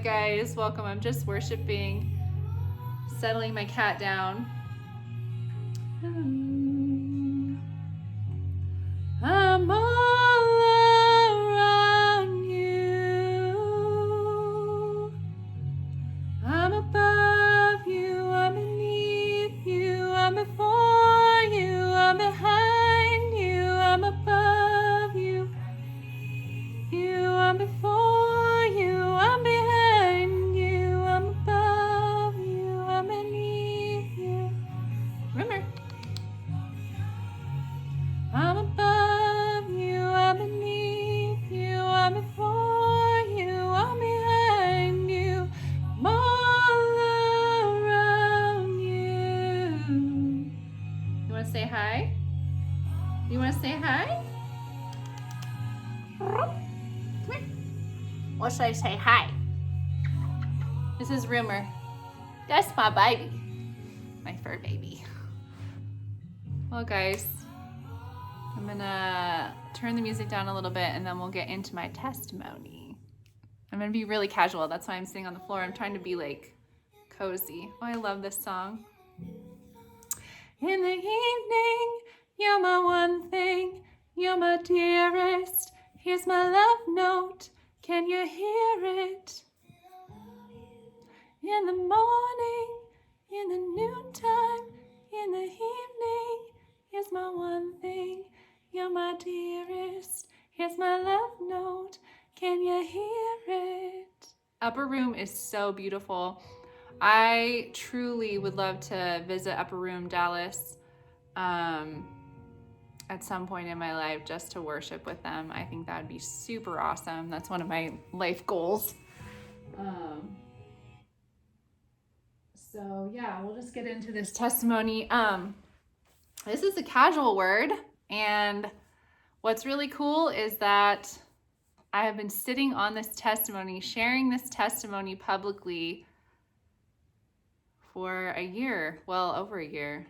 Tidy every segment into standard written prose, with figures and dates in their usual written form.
guys. Welcome. I'm just worshiping, settling my cat down. I'm all around you. I'm above you. I'm beneath you. I'm before you. I'm behind you. I'm above you. I'm before you. I'm behind you. I'm above you. I'm beneath you. Remember, I'm above you. I'm beneath you. I'm before you. I'm behind you. I'm all around you. You want to say hi? You want to say hi? Or should I say hi? This is Rumor. That's my baby. My fur baby. Well, guys, I'm gonna turn the music down a little bit and then we'll get into my testimony. I'm gonna be really casual. That's why I'm sitting on the floor. I'm trying to be like cozy. Oh, I love this song. In the evening, you're my one thing. You're my dearest. Here's my love note. Can you hear it? In the morning, in the noontime, in the evening, here's my one thing. You're my dearest. Here's my love note. Can you hear it? Upper Room is so beautiful. I truly would love to visit Upper Room, Dallas, at some point in my life just to worship with them. I think that would be super awesome. That's one of my life goals. So yeah, we'll just get into this testimony. This is a casual word, and what's really cool is that I have been sitting on this testimony, sharing this testimony publicly for a year, well, over a year.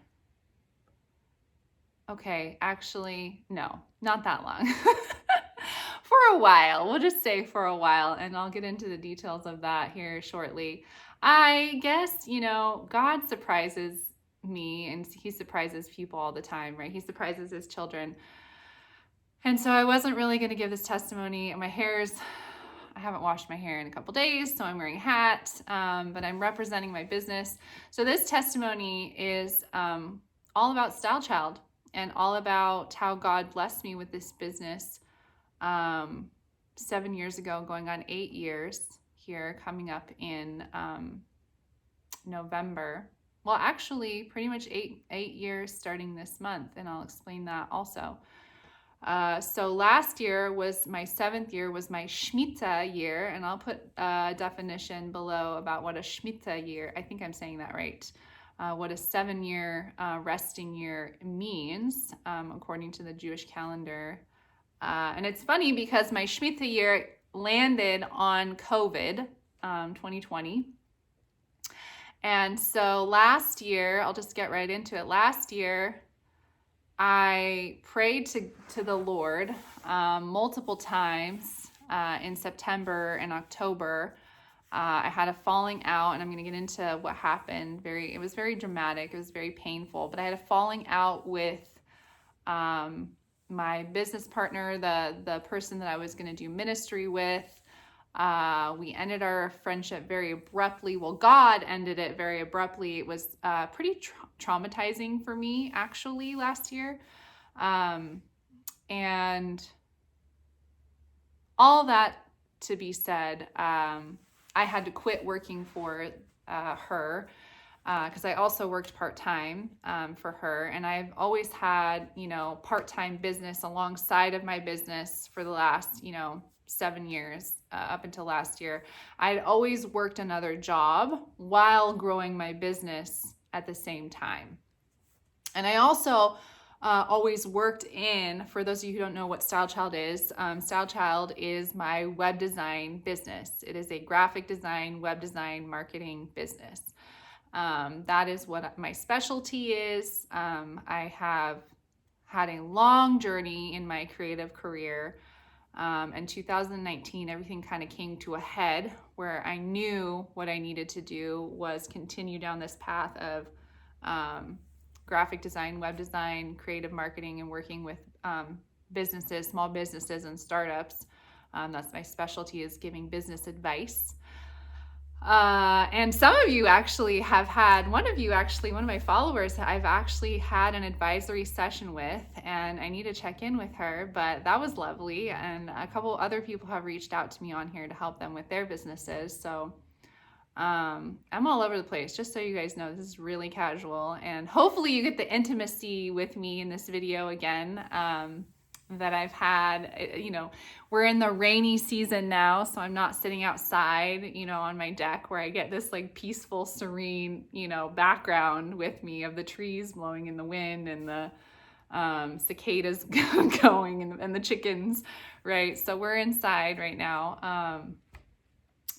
Okay, actually, no, not that long. For a while, we'll just say for a while, and I'll get into the details of that here shortly. I guess, God surprises me, and he surprises people all the time, right? He surprises his children. And so I wasn't really going to give this testimony. I haven't washed my hair in a couple days, so I'm wearing a hat, but I'm representing my business. So this testimony is all about Style Child and all about how God blessed me with this business 7 years ago, going on 8 years here, coming up in November. Well, actually, pretty much eight years starting this month, and I'll explain that also. So last year was my 7th year, was my Shmita year, and I'll put a definition below about what a Shmita year, I think I'm saying that right, what a 7-year resting year means, according to the Jewish calendar. And it's funny because my Shmita year landed on COVID, 2020. And so last year, I'll just get right into it. Last year, I prayed to the Lord multiple times in September and October. I had a falling out, and I'm going to get into what happened. It was very dramatic. It was very painful, but I had a falling out with my business partner, the person that I was going to do ministry with. We ended our friendship very abruptly. Well, God ended it very abruptly. It was pretty traumatizing for me, actually, last year. And all that to be said, I had to quit working for her because I also worked part-time for her. And I've always had, part-time business alongside of my business for the last, 7 years up until last year. I'd always worked another job while growing my business at the same time. And I also always worked for those of you who don't know what Style Child is, Style Child is my web design business. It is a graphic design, web design, marketing business. That is what my specialty is. I have had a long journey in my creative career. In 2019, everything kind of came to a head where I knew what I needed to do was continue down this path of graphic design, web design, creative marketing, and working with businesses, small businesses, and startups. That's my specialty, is giving business advice. And some of you actually have had, one of my followers, I've actually had an advisory session with, and I need to check in with her, but that was lovely. And a couple other people have reached out to me on here to help them with their businesses. So I'm all over the place, just so you guys know. This is really casual, and hopefully you get the intimacy with me in this video again. That I've had, we're in the rainy season now, so I'm not sitting outside, on my deck where I get this like peaceful, serene, background with me of the trees blowing in the wind and the cicadas going and the chickens, right? So we're inside right now.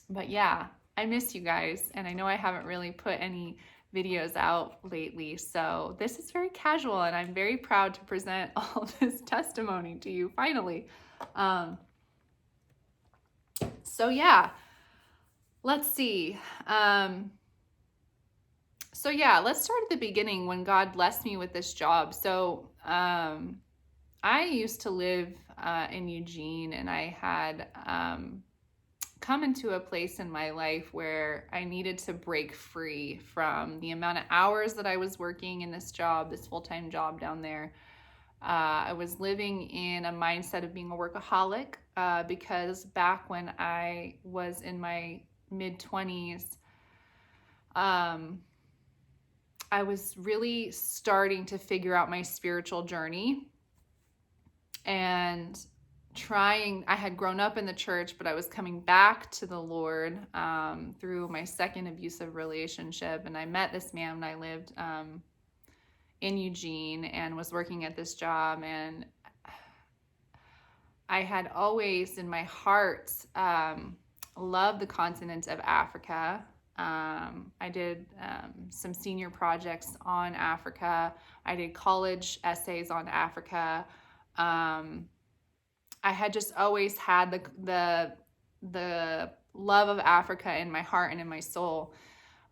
But yeah, I miss you guys, and I know I haven't really put any videos out lately, so this is very casual, and I'm very proud to present all this testimony to you finally. So yeah, let's see. So yeah, let's start at the beginning, when God blessed me with this job. So I used to live in Eugene, and I had come into a place in my life where I needed to break free from the amount of hours that I was working in this job, this full-time job down there. I was living in a mindset of being a workaholic because back when I was in my mid-20s, I was really starting to figure out my spiritual journey, and I had grown up in the church, but I was coming back to the Lord through my second abusive relationship. And I met this man when I lived in Eugene and was working at this job. And I had always in my heart loved the continent of Africa. I did some senior projects on Africa. I did college essays on Africa. I had just always had the love of Africa in my heart and in my soul.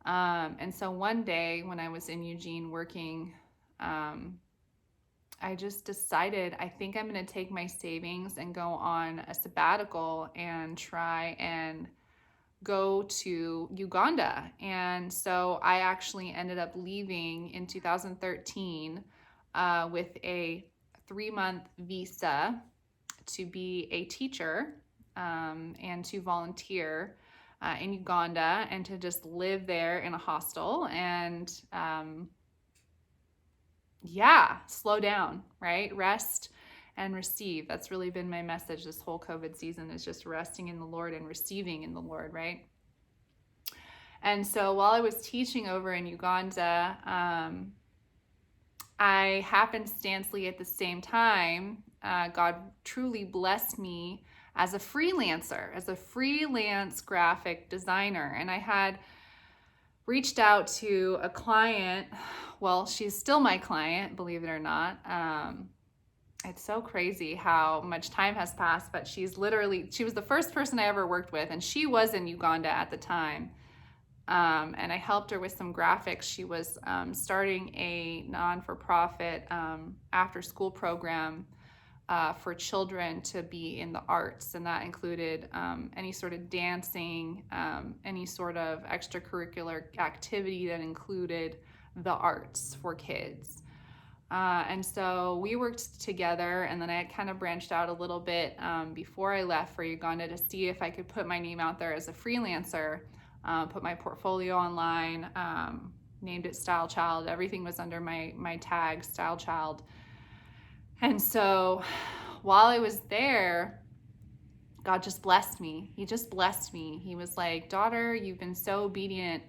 And so one day when I was in Eugene working, I just decided, I think I'm going to take my savings and go on a sabbatical and try and go to Uganda. And so I actually ended up leaving in 2013 with a 3-month visa to be a teacher and to volunteer in Uganda and to just live there in a hostel and slow down, right? Rest and receive. That's really been my message this whole COVID season, is just resting in the Lord and receiving in the Lord, right? And so while I was teaching over in Uganda, I happenstancely at the same time, God truly blessed me as a freelancer, as a freelance graphic designer. And I had reached out to a client. Well, she's still my client, believe it or not. It's so crazy how much time has passed, but she was the first person I ever worked with, and she was in Uganda at the time. And I helped her with some graphics. She was starting a non-for-profit after-school program for children to be in the arts, and that included any sort of dancing, any sort of extracurricular activity that included the arts for kids. And so we worked together, and then I had kind of branched out a little bit before I left for Uganda to see if I could put my name out there as a freelancer, put my portfolio online, named it Style Child. Everything was under my tag, Style Child. And so while I was there, God just blessed me. He just blessed me. He was like, daughter, you've been so obedient.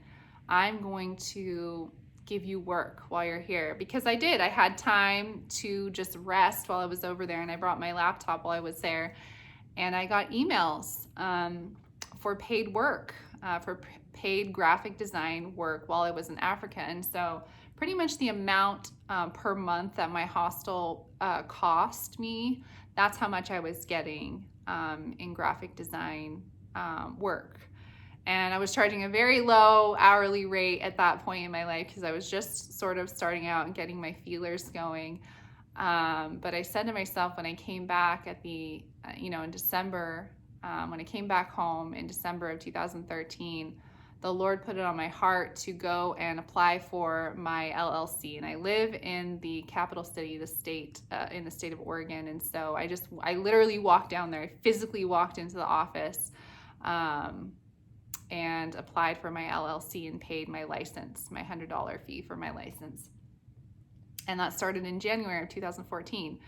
I'm going to give you work while you're here. Because I did. I had time to just rest while I was over there, and I brought my laptop while I was there. And I got emails for paid work, for paid graphic design work while I was in Africa. And so pretty much the amount per month that my hostel cost me, That's how much I was getting in graphic design work. And I was charging a very low hourly rate at that point in my life because I was just sort of starting out and getting my feelers going. But I said to myself when I came back at the, in December, when I came back home in December of 2013, the Lord put it on my heart to go and apply for my LLC. And I live in the capital city, in the state of Oregon. And so I literally walked down there. I physically walked into the office and applied for my LLC and paid my license, my $100 fee for my license. And that started in January of 2014.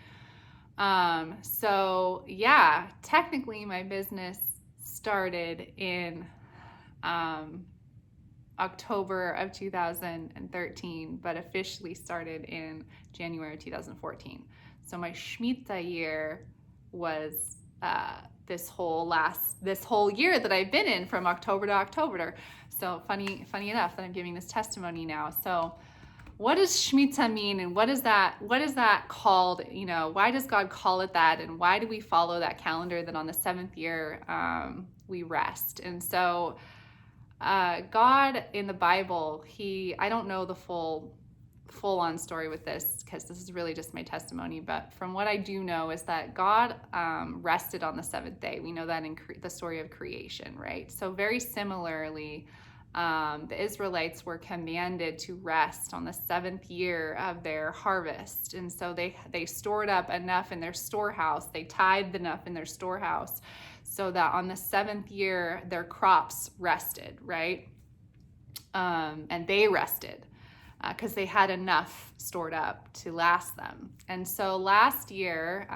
So yeah, technically my business started in October of 2013, but officially started in January of 2014. So my Shmita year was this whole year that I've been in from October to October. So funny enough that I'm giving this testimony now. So what does Shmita mean, and what is that called? Why does God call it that, and why do we follow that calendar that on the 7th year we rest? And so God in the Bible, I don't know the full-on story with this because this is really just my testimony, but from what I do know is that God rested on the 7th day. We know that in the story of creation, right? So very similarly, the Israelites were commanded to rest on the 7th year of their harvest. And so they stored up enough in their storehouse. They tithed enough in their storehouse so that on the 7th year, their crops rested, right? And they rested because they had enough stored up to last them. And so last year,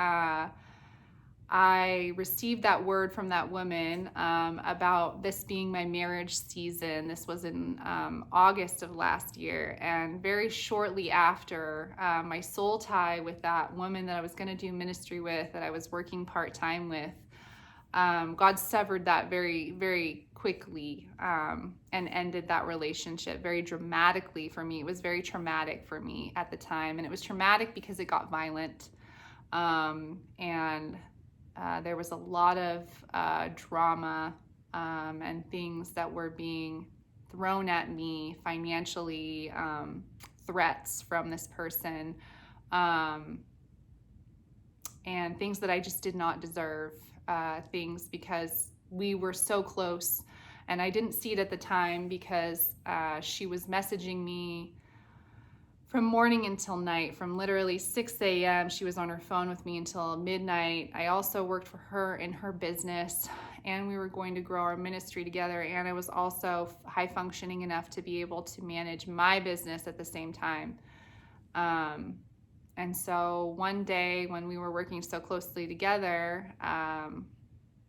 I received that word from that woman about this being my marriage season. This was in August of last year. And very shortly after, my soul tie with that woman that I was going to do ministry with, that I was working part-time with, God severed that very, very quickly and ended that relationship very dramatically for me. It was very traumatic for me at the time. And it was traumatic because it got violent. And there was a lot of drama and things that were being thrown at me financially, threats from this person, and things that I just did not deserve, things because we were so close. And I didn't see it at the time because she was messaging me from morning until night, from literally 6 a.m. She was on her phone with me until midnight. I also worked for her in her business, and we were going to grow our ministry together. And I was also high functioning enough to be able to manage my business at the same time. And so one day when we were working so closely together,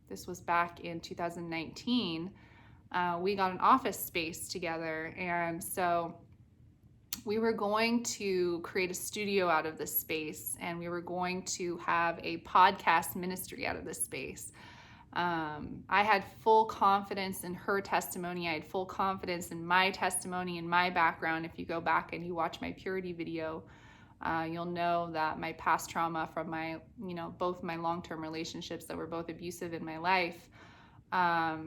this was back in 2019, we got an office space together. And so we were going to create a studio out of this space, and we were going to have a podcast ministry out of this space. I had full confidence in her testimony. I had full confidence in my testimony and my background. If you go back and you watch my purity video, you'll know that my past trauma from both my long-term relationships that were both abusive in my life,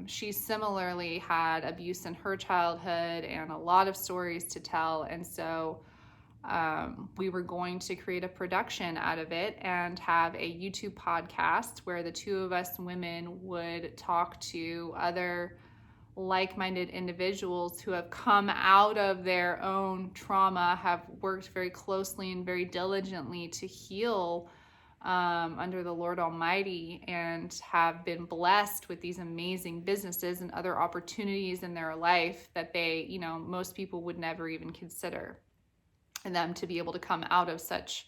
she similarly had abuse in her childhood and a lot of stories to tell. And so we were going to create a production out of it and have a YouTube podcast where the two of us women would talk to other like-minded individuals who have come out of their own trauma, have worked very closely and very diligently to heal under the Lord Almighty, and have been blessed with these amazing businesses and other opportunities in their life that they, most people would never even consider, and them to be able to come out of such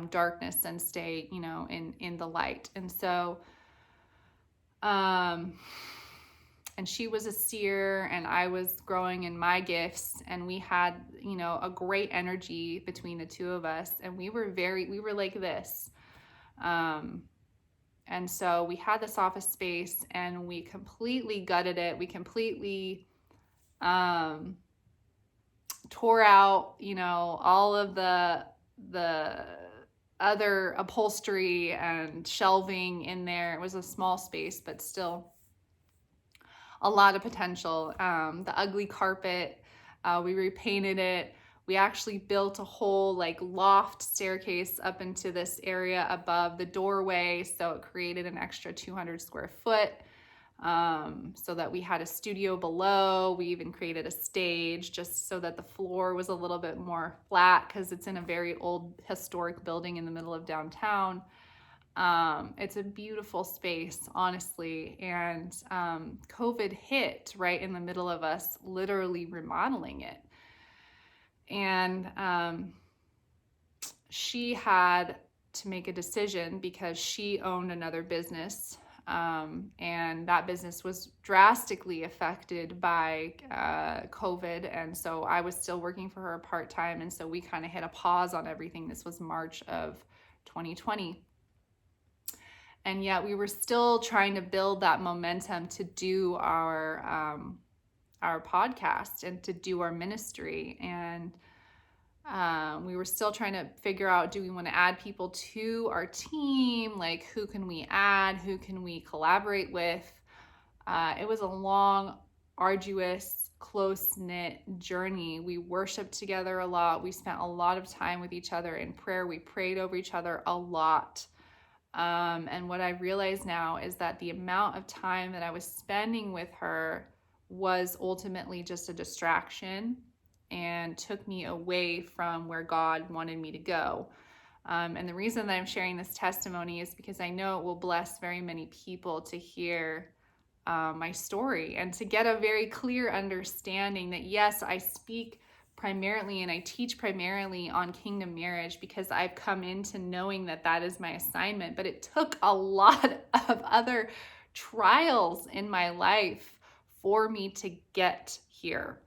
darkness and stay, in the light. And so, and she was a seer and I was growing in my gifts, and we had, a great energy between the two of us, and we were like this. And so we had this office space and we completely gutted it. We completely, tore out, all of the other upholstery and shelving in there. It was a small space, but still a lot of potential. The ugly carpet, we repainted it. We actually built a whole like loft staircase up into this area above the doorway, so it created an extra 200 square foot, so that we had a studio below. We even created a stage just so that the floor was a little bit more flat because it's in a very old historic building in the middle of downtown. It's a beautiful space, honestly. And COVID hit right in the middle of us literally remodeling it. And she had to make a decision because she owned another business. And that business was drastically affected by COVID. And so I was still working for her part-time. And so we kind of hit a pause on everything. This was March of 2020. And yet we were still trying to build that momentum to do our podcast and to do our ministry. And we were still trying to figure out, do we want to add people to our team? Like, who can we add? Who can we collaborate with? It was a long, arduous, close-knit journey. We worshiped together a lot. We spent a lot of time with each other in prayer. We prayed over each other a lot. And what I realize now is that the amount of time that I was spending with her was ultimately just a distraction and took me away from where God wanted me to go. And the reason that I'm sharing this testimony is because I know it will bless very many people to hear my story and to get a very clear understanding that, yes, I speak primarily and I teach primarily on kingdom marriage because I've come into knowing that that is my assignment, but it took a lot of other trials in my life for me to get here.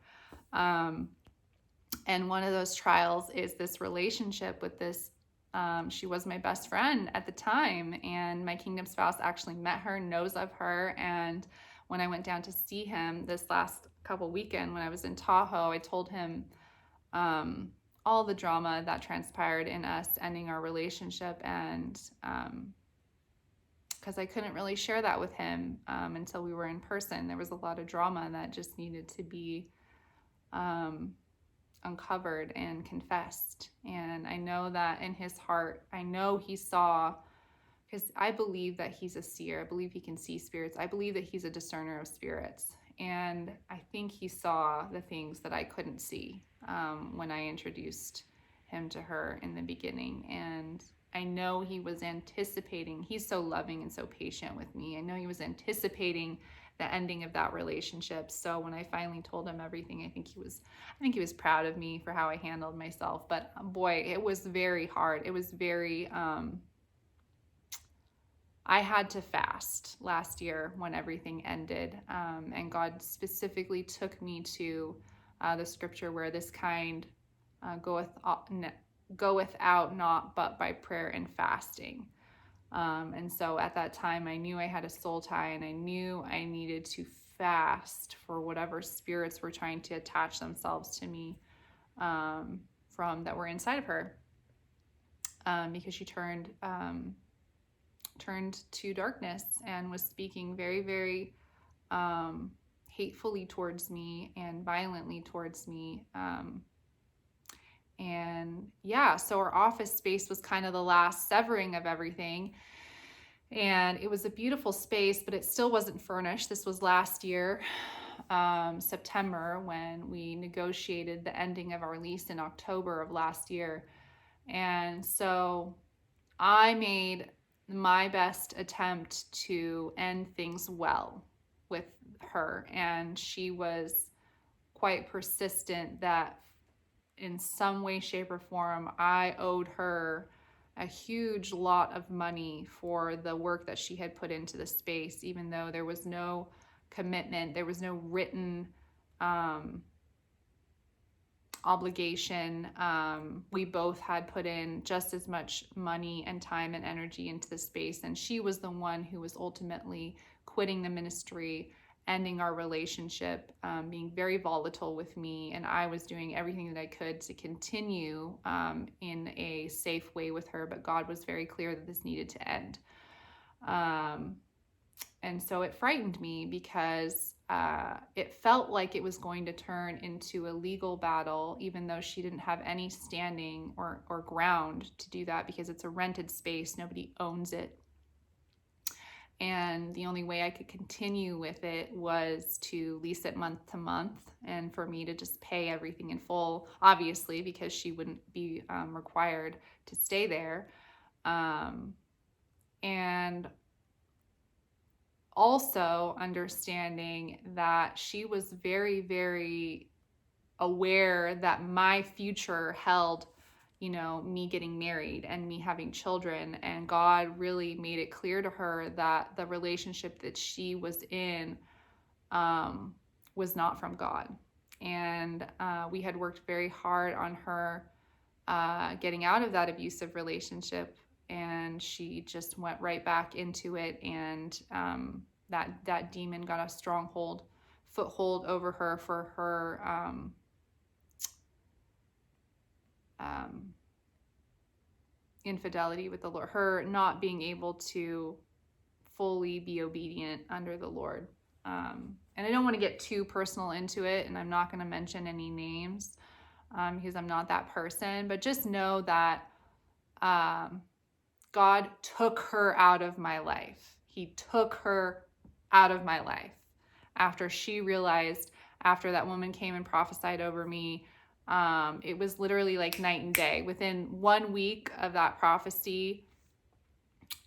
And one of those trials is this relationship with this, she was my best friend at the time, and my kingdom spouse actually met her, knows of her, and when I went down to see him this last couple weekend when I was in Tahoe, I told him all the drama that transpired in us ending our relationship, and because I couldn't really share that with him until we were in person. There was a lot of drama that just needed to be uncovered and confessed. And I know that in his heart, I know he saw, because I believe that he's a seer. I believe he can see spirits. I believe that he's a discerner of spirits. And I think he saw the things that I couldn't see when I introduced him to her in the beginning. And I know he was anticipating, he's so loving and so patient with me. I know he was anticipating the ending of that relationship. So when I finally told him everything, I think he was proud of me for how I handled myself. But boy, it was very hard. It was very, I had to fast last year when everything ended. And God specifically took me to the scripture where this kind goeth out not but by prayer and fasting. And so at that time, I knew I had a soul tie, and I knew I needed to fast for whatever spirits were trying to attach themselves to me from that were inside of her, because she turned to darkness and was speaking very, very hatefully towards me and violently towards me. And yeah, so our office space was kind of the last severing of everything. And it was a beautiful space, but it still wasn't furnished. This was last year, September, when we negotiated the ending of our lease in October of last year. And so I made my best attempt to end things well with her. And she was quite persistent that in some way, shape, or form, I owed her a huge lot of money for the work that she had put into the space, even though there was no commitment, there was no written obligation. We both had put in just as much money and time and energy into the space, and she was the one who was ultimately quitting the ministry ending our relationship, being very volatile with me, and I was doing everything that I could to continue in a safe way with her, but God was very clear that this needed to end. And so it frightened me because it felt like it was going to turn into a legal battle, even though she didn't have any standing or ground to do that, because it's a rented space. Nobody owns it. And the only way I could continue with it was to lease it month to month, and for me to just pay everything in full, obviously, because she wouldn't be required to stay there. And also understanding that she was very, very aware that my future held, me getting married and me having children. And God really made it clear to her that the relationship that she was in was not from God. And we had worked very hard on her getting out of that abusive relationship, and she just went right back into it. And that demon got a foothold over her for her infidelity with the Lord, her not being able to fully be obedient under the Lord. And I don't want to get too personal into it, and I'm not going to mention any names because I'm not that person, but just know that God took her out of my life. He took her out of my life after she realized, after that woman came and prophesied over me. It was literally like night and day. Within 1 week of that prophecy,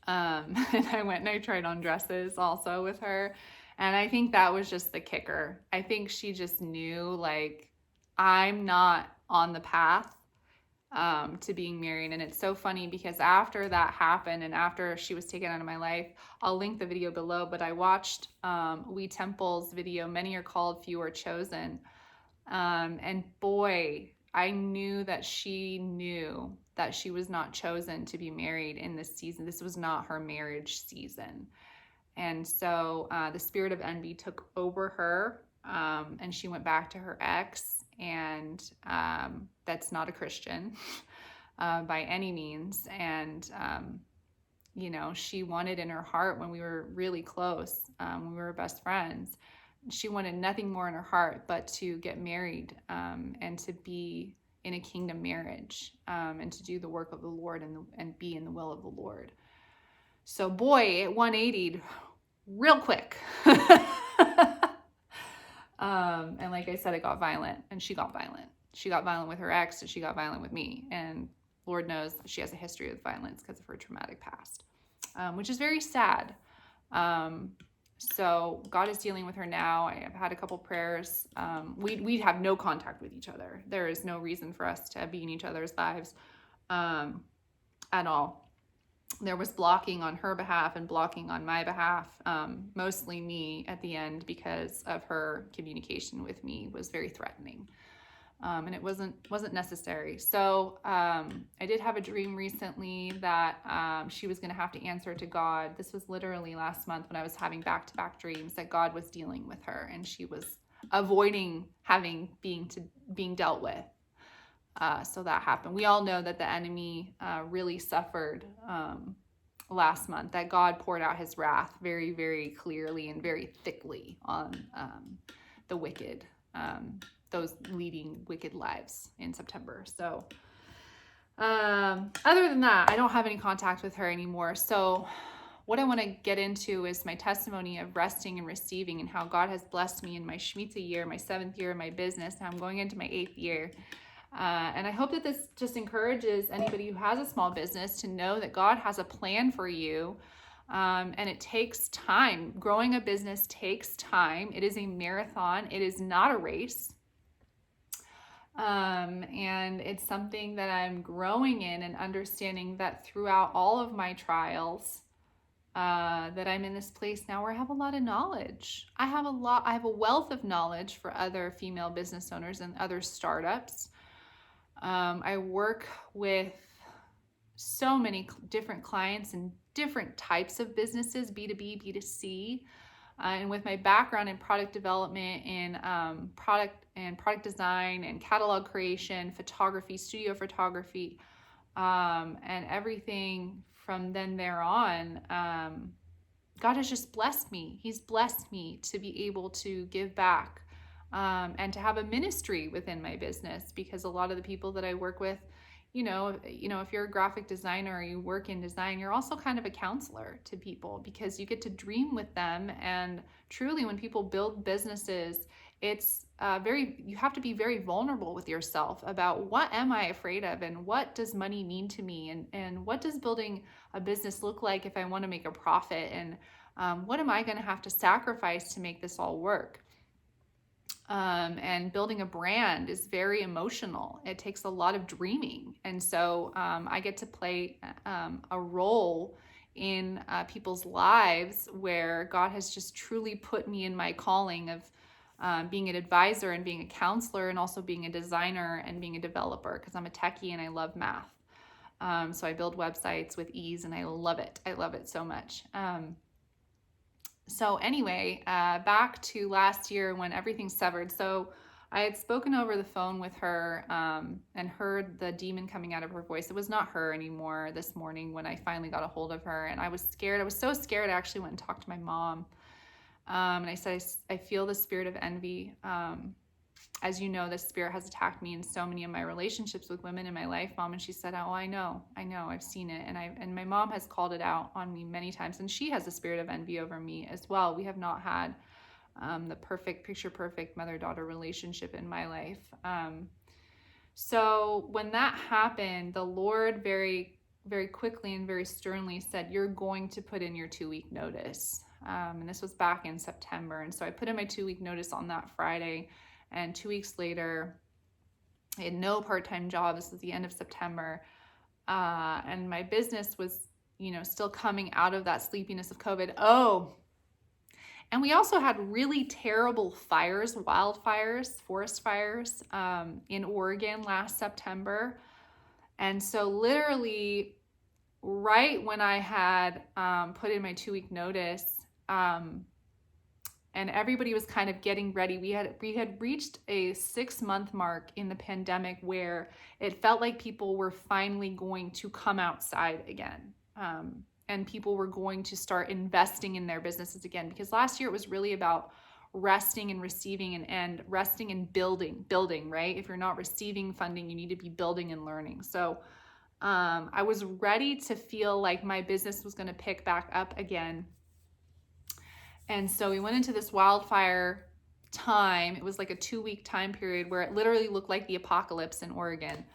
and I went and I tried on dresses also with her. And I think that was just the kicker. I think she just knew, like, I'm not on the path to being married. And it's so funny because after that happened and after she was taken out of my life, I'll link the video below, but I watched Wee Temple's video, Many Are Called, Few Are Chosen. And boy, I knew that she knew that she was not chosen to be married in this season. This was not her marriage season. And so the spirit of envy took over her, and she went back to her ex. And that's not a Christian by any means. And, she wanted in her heart, when we were really close, when we were best friends, she wanted nothing more in her heart but to get married and to be in a kingdom marriage and to do the work of the Lord and be in the will of the Lord. So boy, it 180'd real quick. And like I said, it got violent, and she got violent. She got violent with her ex, and she got violent with me. And Lord knows she has a history of violence because of her traumatic past, which is very sad. So God is dealing with her now. I have had a couple prayers. We have no contact with each other. There is no reason for us to be in each other's lives at all. There was blocking on her behalf and blocking on my behalf, mostly me at the end, because of her communication with me was very threatening. And it wasn't necessary. So I did have a dream recently that she was going to have to answer to God. This was literally last month when I was having back-to-back dreams that God was dealing with her, and she was avoiding being dealt with. So that happened. We all know that the enemy really suffered last month, that God poured out his wrath very, very clearly and very thickly on the wicked, those leading wicked lives in September. So other than that, I don't have any contact with her anymore. So what I want to get into is my testimony of resting and receiving, and how God has blessed me in my Shmita year, my 7th year of my business. Now I'm going into my 8th year. And I hope that this just encourages anybody who has a small business to know that God has a plan for you. And it takes time. Growing a business takes time. It is a marathon. It is not a race. And it's something that I'm growing in, and understanding that throughout all of my trials, that I'm in this place now where I have a lot of knowledge. I have a wealth of knowledge for other female business owners and other startups. I work with so many different clients and different types of businesses, B2B, B2C. And with my background in product development, in product design and catalog creation, photography, studio photography, and everything from then there on, God has just blessed me. He's blessed me to be able to give back, and to have a ministry within my business, because a lot of the people that I work with, if you're a graphic designer or you work in design, you're also kind of a counselor to people, because you get to dream with them. And truly, when people build businesses, it's you have to be very vulnerable with yourself about, what am I afraid of, and what does money mean to me, and what does building a business look like if I want to make a profit, and what am I going to have to sacrifice to make this all work? And building a brand is very emotional. It takes a lot of dreaming. And so I get to play a role in people's lives where God has just truly put me in my calling of being an advisor and being a counselor, and also being a designer and being a developer, because I'm a techie and I love math. So I build websites with ease, and I love it. I love it so much. So anyway, back to last year when everything severed. So I had spoken over the phone with her and heard the demon coming out of her voice. It was not her anymore this morning when I finally got a hold of her. And I was scared. I was so scared, I actually went and talked to my mom. And I said, I feel the spirit of envy. As you know, this spirit has attacked me in so many of my relationships with women in my life, Mom. And she said, oh, I know, I've seen it. And my mom has called it out on me many times. And she has a spirit of envy over me as well. We have not had the picture perfect mother-daughter relationship in my life. So when that happened, the Lord very, very quickly and very sternly said, you're going to put in your 2-week notice. And this was back in September. And so I put in my 2-week notice on that Friday. And 2 weeks later, I had no part-time job. This was the end of September. And my business was, still coming out of that sleepiness of COVID. Oh, and we also had really terrible wildfires, forest fires in Oregon last September. And so literally right when I had put in my 2-week notice, and everybody was kind of getting ready. We had reached a 6-month mark in the pandemic where it felt like people were finally going to come outside again. And people were going to start investing in their businesses again. Because last year it was really about resting and receiving and resting and building, right? If you're not receiving funding, you need to be building and learning. So I was ready to feel like my business was going to pick back up again. And so we went into this wildfire time. It was like a 2-week time period where it literally looked like the apocalypse in Oregon.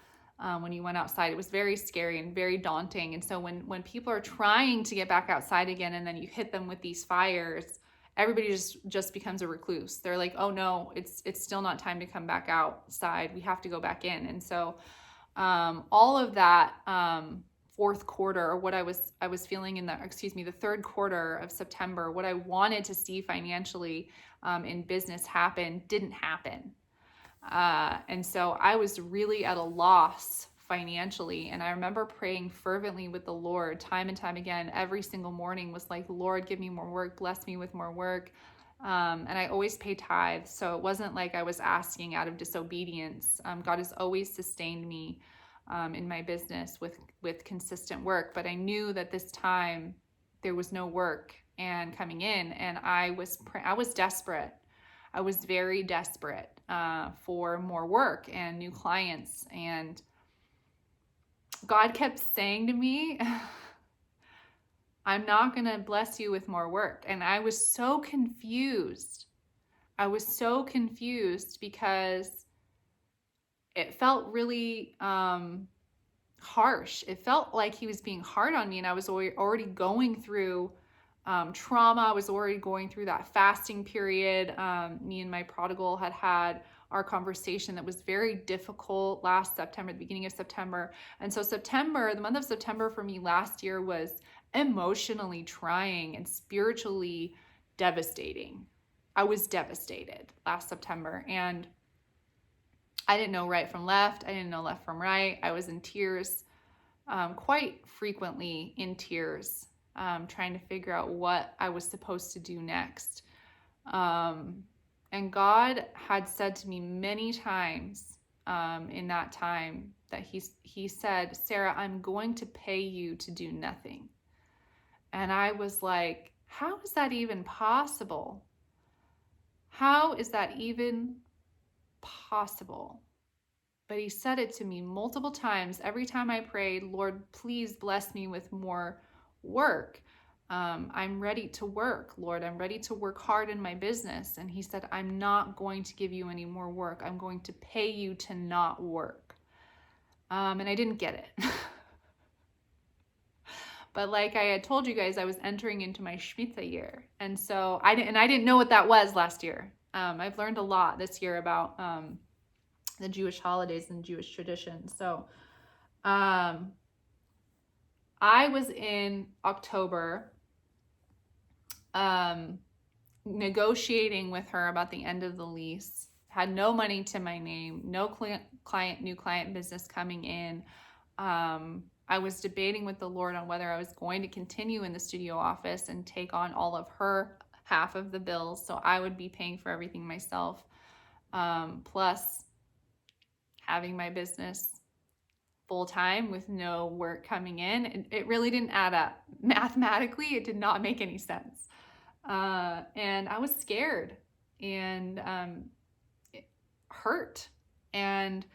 When you went outside, it was very scary and very daunting. And so when people are trying to get back outside again, and then you hit them with these fires, everybody just becomes a recluse. They're like, oh no, it's still not time to come back outside. We have to go back in. And so all of that fourth quarter, or what I was feeling in the third quarter of September, what I wanted to see financially in business didn't happen. And so I was really at a loss financially. And I remember praying fervently with the Lord time and time again. Every single morning was like, Lord, give me more work, bless me with more work. And I always pay tithes. So it wasn't like I was asking out of disobedience. God has always sustained me in my business with consistent work. But I knew that this time there was no work and coming in, and I was desperate. I was very desperate for more work and new clients. And God kept saying to me, I'm not going to bless you with more work. And I was so confused. Because it felt really harsh. It felt like he was being hard on me, and I was already going through trauma. I was already going through that fasting period. Me and my prodigal had our conversation that was very difficult last September, the beginning of September. And so the month of September for me last year was emotionally trying and spiritually devastating. I was devastated last September, and I didn't know right from left. I didn't know left from right. I was in tears, quite frequently in tears. trying to figure out what I was supposed to do next. And God had said to me many times in that time that he said, Sarah, I'm going to pay you to do nothing. And I was like, how is that even possible? How is that even possible? But he said it to me multiple times. Every time I prayed, Lord, please bless me with more work. I'm ready to work, Lord. I'm ready to work hard in my business. And he said, I'm not going to give you any more work. I'm going to pay you to not work. And I didn't get it. But like I had told you guys, I was entering into my Shmita year. And so I didn't know what that was last year. I've learned a lot this year about the Jewish holidays and Jewish traditions. So I was in October negotiating with her about the end of the lease. Had no money to my name, no new client business coming in. I was debating with the Lord on whether I was going to continue in the studio office and take on all of her half of the bills, so I would be paying for everything myself, plus having my business full-time with no work coming in. It really didn't add up. Mathematically, it did not make any sense. And I was scared, and it hurt. And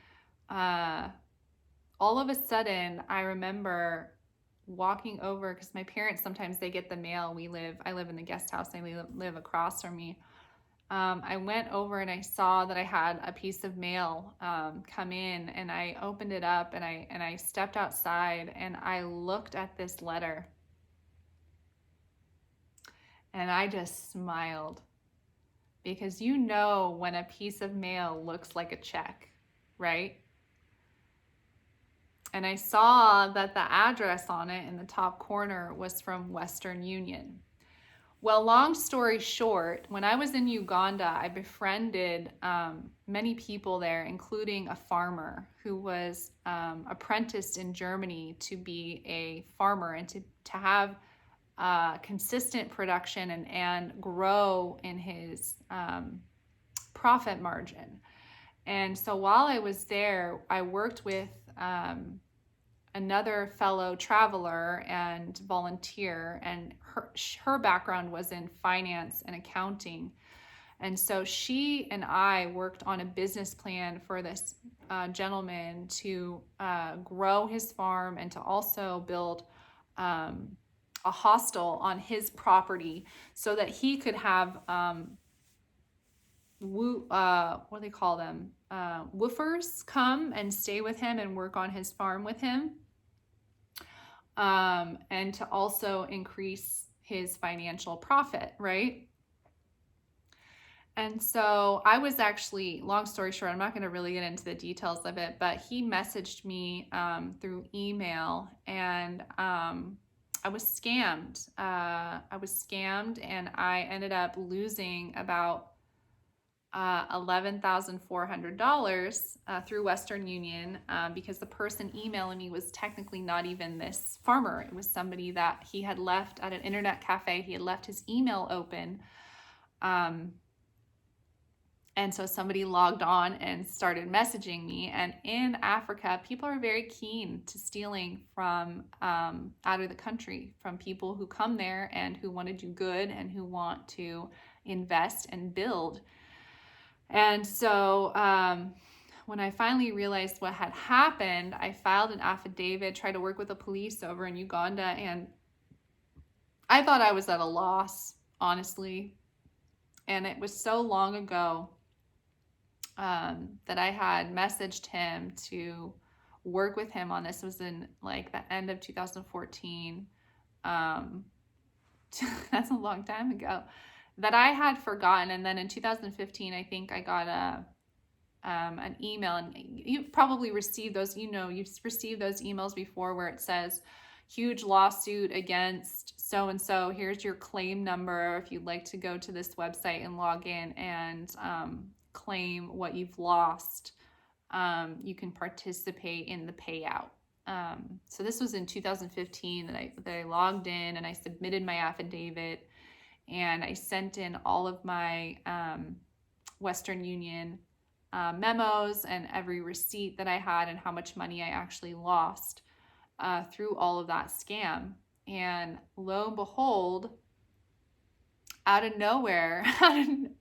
all of a sudden, I remember walking over, because my parents, sometimes they get the mail. I live in the guest house. They live across from me. I went over and I saw that I had a piece of mail come in, and I opened it up, and I stepped outside, and I looked at this letter, and I just smiled, because you know when a piece of mail looks like a check, right? And I saw that the address on it in the top corner was from Western Union. Well, long story short, when I was in Uganda, I befriended many people there, including a farmer who was apprenticed in Germany to be a farmer and to have consistent production and grow in his profit margin. And so while I was there, I worked with another fellow traveler and volunteer, and her background was in finance and accounting. And so she and I worked on a business plan for this gentleman to grow his farm and to also build a hostel on his property so that he could have what do they call them? Woofers come and stay with him and work on his farm with him. And to also increase his financial profit, right? And so I was actually, long story short, I'm not going to really get into the details of it, but he messaged me through email, and I was scammed. And I ended up losing about $11,400 through Western Union because the person emailing me was technically not even this farmer. It was somebody that he had left at an internet cafe. He had left his email open. And so somebody logged on and started messaging me. And in Africa, people are very keen to stealing from out of the country, from people who come there and who want to do good and who want to invest and build. And so when I finally realized what had happened, I filed an affidavit, tried to work with the police over in Uganda, and I thought I was at a loss, honestly. And it was so long ago that I had messaged him to work with him on this. It was in like the end of 2014. That's a long time ago. That I had forgotten. And then in 2015, I think I got an email, and you've probably received those, you've received those emails before where it says, huge lawsuit against so-and-so, here's your claim number if you'd like to go to this website and log in and claim what you've lost. You can participate in the payout. So this was in 2015 that I logged in and I submitted my affidavit, and I sent in all of my Western Union memos and every receipt that I had and how much money I actually lost through all of that scam. And lo and behold, out of nowhere,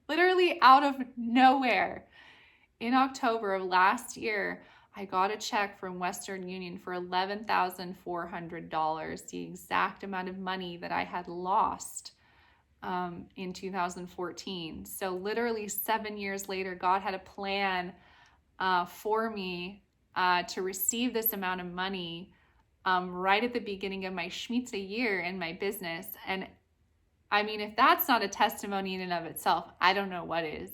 literally out of nowhere, in October of last year, I got a check from Western Union for $11,400, the exact amount of money that I had lost in 2014. So literally 7 years later, God had a plan for me to receive this amount of money right at the beginning of my Shmita year in my business. And I mean, if that's not a testimony in and of itself, I don't know what is.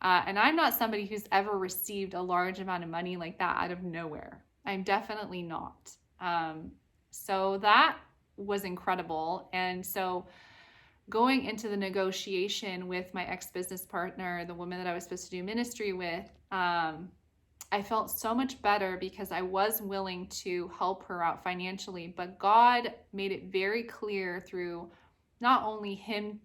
And I'm not somebody who's ever received a large amount of money like that out of nowhere. I'm definitely not. So that was incredible. And so going into the negotiation with my ex-business partner, the woman that I was supposed to do ministry with, I felt so much better because I was willing to help her out financially, but God made it very clear through not only him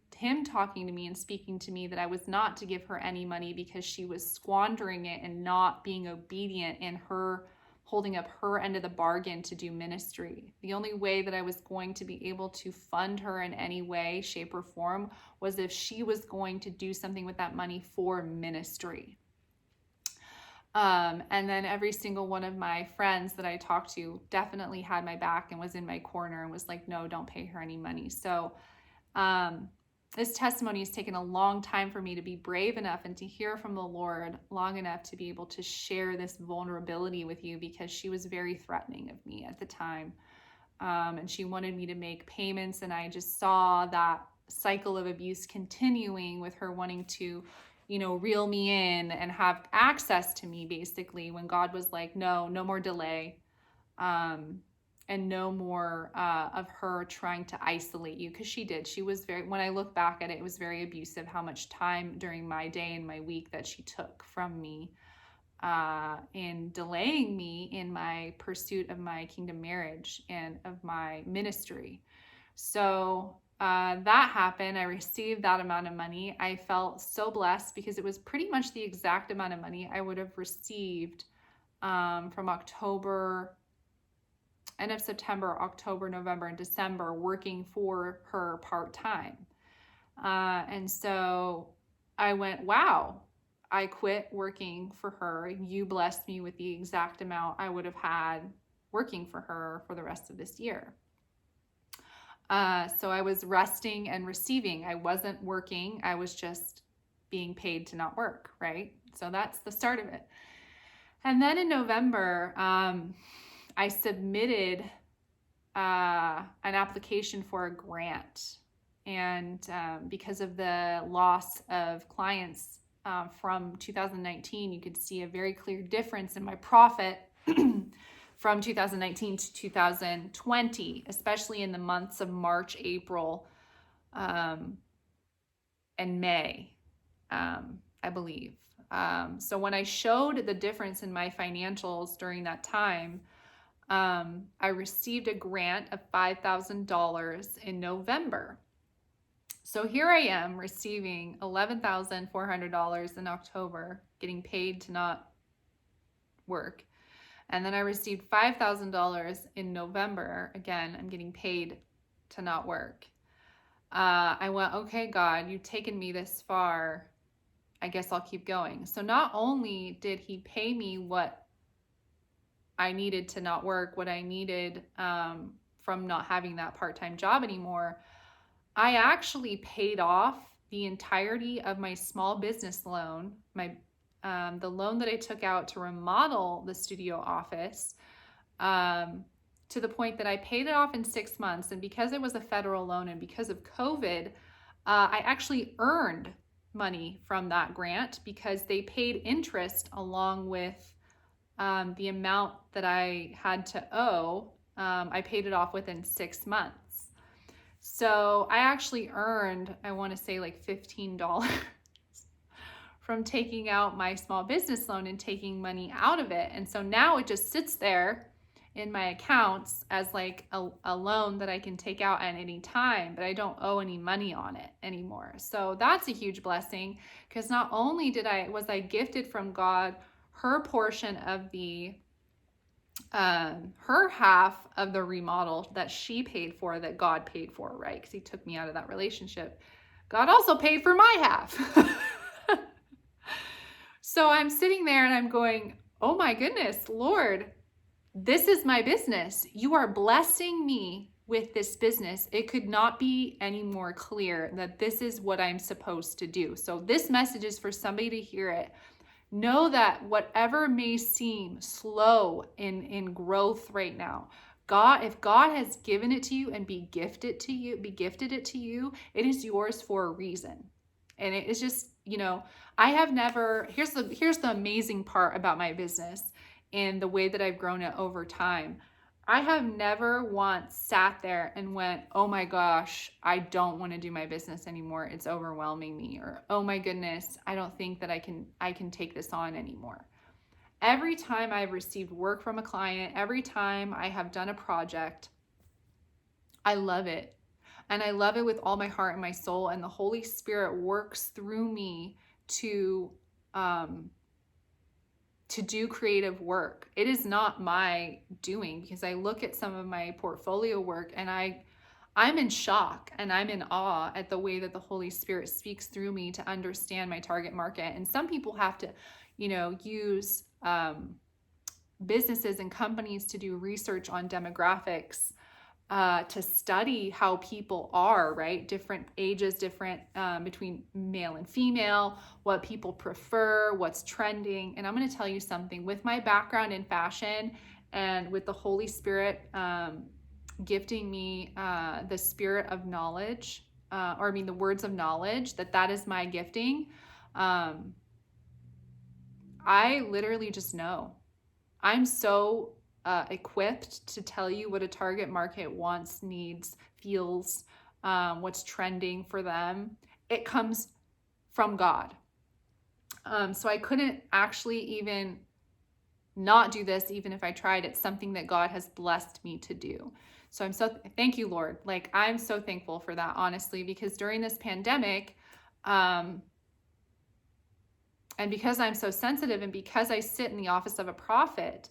talking to me and speaking to me that I was not to give her any money because she was squandering it and not being obedient in her holding up her end of the bargain to do ministry. The only way that I was going to be able to fund her in any way, shape, or form was if she was going to do something with that money for ministry. And then every single one of my friends that I talked to definitely had my back and was in my corner and was like, no, don't pay her any money. So this testimony has taken a long time for me to be brave enough and to hear from the Lord long enough to be able to share this vulnerability with you, because she was very threatening of me at the time. And she wanted me to make payments, and I just saw that cycle of abuse continuing with her wanting to, reel me in and have access to me, basically, when God was like, no more delay. And no more of her trying to isolate you, because she did. She was when I look back at it, it was very abusive how much time during my day and my week that she took from me in delaying me in my pursuit of my kingdom marriage and of my ministry. So that happened. I received that amount of money. I felt so blessed because it was pretty much the exact amount of money I would have received from end of September, October, November, and December working for her part-time. And so I went, wow, I quit working for her. You blessed me with the exact amount I would have had working for her for the rest of this year. So I was resting and receiving. I wasn't working. I was just being paid to not work, right? So that's the start of it. And then in November, I submitted an application for a grant. And because of the loss of clients from 2019, you could see a very clear difference in my profit from 2019 to 2020, especially in the months of March, April, and May, I believe. So when I showed the difference in my financials during that time, I received a grant of $5,000 in November. So here I am receiving $11,400 in October, getting paid to not work. And then I received $5,000 in November. Again, I'm getting paid to not work. I went, okay, God, you've taken me this far. I guess I'll keep going. So not only did he pay me what I needed to not work, what I needed from not having that part-time job anymore, I actually paid off the entirety of my small business loan, the loan that I took out to remodel the studio office, to the point that I paid it off in 6 months. And because it was a federal loan and because of COVID, I actually earned money from that grant because they paid interest along with the amount that I had to owe. I paid it off within 6 months. So I actually earned, I want to say like $15 from taking out my small business loan and taking money out of it. And so now it just sits there in my accounts as like a loan that I can take out at any time, but I don't owe any money on it anymore. So that's a huge blessing, because not only was I gifted from God her portion of the her half of the remodel that she paid for, that God paid for, right? Because he took me out of that relationship. God also paid for my half. So I'm sitting there and I'm going, oh my goodness, Lord, this is my business. You are blessing me with this business. It could not be any more clear that this is what I'm supposed to do. So this message is for somebody to hear it. Know that whatever may seem slow in growth right now, if God has given it to you and be gifted it to you, it is yours for a reason. And it is just, I have never, here's the amazing part about my business and the way that I've grown it over time. I have never once sat there and went, oh my gosh, I don't want to do my business anymore. It's overwhelming me. Or, oh my goodness, I don't think that I can take this on anymore. Every time I've received work from a client, every time I have done a project, I love it. And I love it with all my heart and my soul. And the Holy Spirit works through me to do creative work. It is not my doing, because I look at some of my portfolio work and I'm in shock and I'm in awe at the way that the Holy Spirit speaks through me to understand my target market. And some people have to, use businesses and companies to do research on demographics, to study how people are, right? Different ages, different between male and female, what people prefer, what's trending. And I'm going to tell you something, with my background in fashion and with the Holy Spirit gifting me the spirit of knowledge, the words of knowledge, that is my gifting. I literally just know. I'm so equipped to tell you what a target market wants, needs, feels, what's trending for them. It comes from God. So I couldn't actually even not do this, even if I tried. It's something that God has blessed me to do. So thank you, Lord. Like, I'm so thankful for that, honestly, because during this pandemic, and because I'm so sensitive, and because I sit in the office of a prophet,